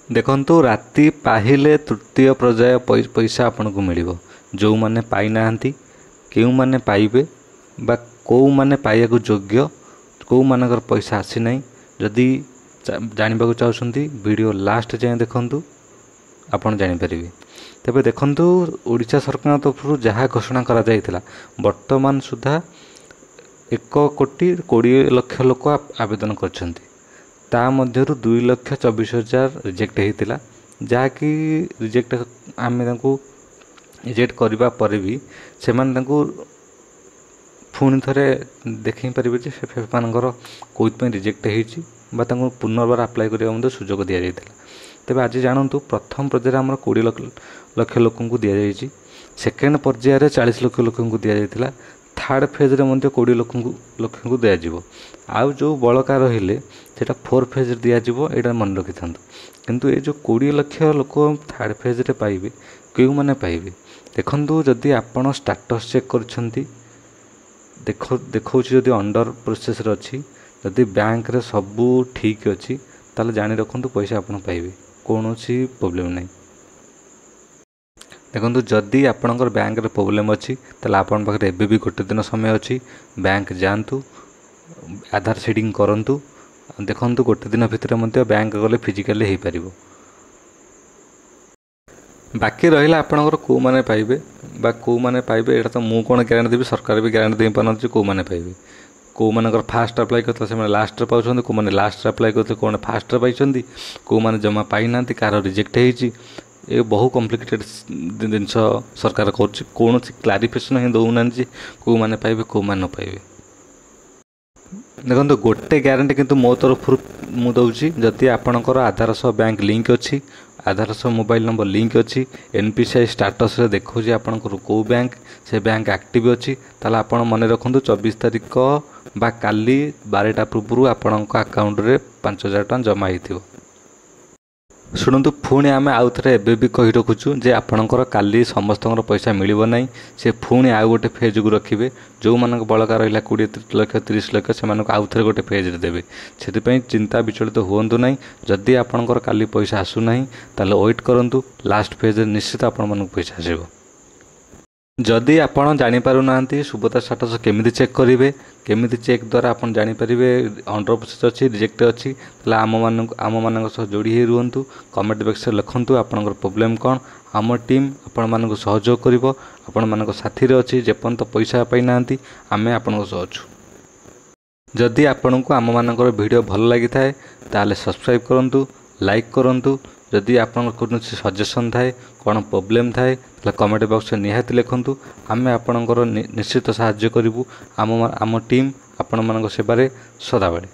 देखंतु राति पाहिले तृतीय पर्याय पैसा आपनको मिलिबो। जो माने पाई नाहंती केउ माने पाइबे बा को माने पाइयाको योग्य को मानकर पैसा आसी नाही जदि जानिबाकु चाहुछंती वीडियो लास्ट जाए देखंतु आपण जानि परिबे। तबे देखंतु ओडिशा सरकार तरफ जहाँ घोषणा करा जायतिला वर्तमान सुधा 1,20,00,000 लोक आवेदन करछंती ता मध्यरु 2,24,000 रिजेक्ट हेतिला जहाँकि रिजेक्ट आमे तांको रिजेक्ट करबा परे भी सेमान तांको पुणी थरे देखि परिबे जे सेमानकर कोइथ रिजेक्ट हेछि बा तांको पुनर्बार अप्लाई करबा सुजोग दिया जायतिला। तेबे आज जानतु प्रथम पर्याय आमर 20 लाख लोक को दि जाइए, सेकेंड पर्याय 40 लाख लोक को दि जाइए, थर्ड फेज रे 20 लाख को दिज्व आउ जो बड़का रहिले सेटा फोर फेज दिज्व यहाँ मन रखी था। किंतु ये जो 20 लाख लोक थर्ड फेज रे पाइबे क्यों माने पाइबे देखंतु जदि आपण स्टेटस चेक करछंती देखो जदि अंडर प्रोसेस रे अछि जदि बैंक रे सबू ठीक अछि ताले जानि रखंतु पैसा आपण पाइबे कौन सी प्रोब्लेम नहीं। देखो जदि आपणकर बैंक रे प्रोब्लेम अच्छी ताले आपण पाखरे एबे भी गोटे दिन समय अच्छी बैंक जातु आधार सेटिंग करंतु देखंतु गोटे दिन भितर मध्य बैंक गले फिजिकली हो पारिबो। बाकी रहिला आपणकर को माने पाइबे बा को माने पाइबे एटा तो मु कोन गारंटी देबी सरकार भी गारंटी दे पारन को माने पाइबे को मानकर फास्ट अप्लाई करते से लास्ट रे पाउछंती को माने लास्ट रे अप्लाई करते को फास्ट रे पाइछंती को माने जमा पाई नांती कार रिजेक्ट हेछि ए बहु कॉम्प्लिकेटेड जिनस सरकार कर कौन क्लारिफिकेशन ही दौना को माने पाइबे को माने न पाइबे। देखो गोटे ग्यारंटी किंतु मो तरफ मु दउची जदि आपणकर आधार सह बैंक लिंक अच्छी आधार सह मोबाइल नंबर लिंक अच्छी एनपीसीआई स्टाटस रे देखो जे आपणकर को बैंक से बैंक एक्टिव अच्छी ताला आपण मन रखंतु 24 तारिख बा काली 12टा पूर्व आपणक अकाउंट रे 5,000 टका जमा हेतिबो। शुणु पुणी आम आउ थे एबे भी कही रखुचु जे आपणकर काली समस्त पैसा मिलिबो नहीं से पुणी आउ गोटे फेज को रखिए जो मान बड़का रहा 20 लाख 30 लाख से आउ थे गोटे फेज देवे से चिंता विचलित हूँ ना जदि आपणकर काली पैसा आसुना ताले वेट करूँ लास्ट फेज निश्चित आपण मन पैसा आसो। जदि आपड़ जापार ना सुभद्रा स्टाटस केमी चेक करेंगे केमी चेक द्वारा आप जानीपारे अंडर प्रोसेस अच्छी रिजेक्ट अच्छी आम मान जोड़ी ही रुहतु कमेंट बॉक्स में लिखुँ आपंकर प्रोब्लेम कौन आम टीम आपण मानक सहयोग कर आपण मान साथी अच्छी जेपर्यंत पैसा पाई ना आम आपण सह अच्छु। जदि आपण को आम मानकर वीडियो भल लगी थाए ताले सब्सक्राइब करूँ लाइक करूँ जदि आपन कौन सजेसन थाए कौन प्रोब्लेम थाए कमेंट बॉक्स में निहाती लिखुँ आम आपणकर निश्चित साहाय्य करूँ आम टीम आपण मान सेवारे सदाबले।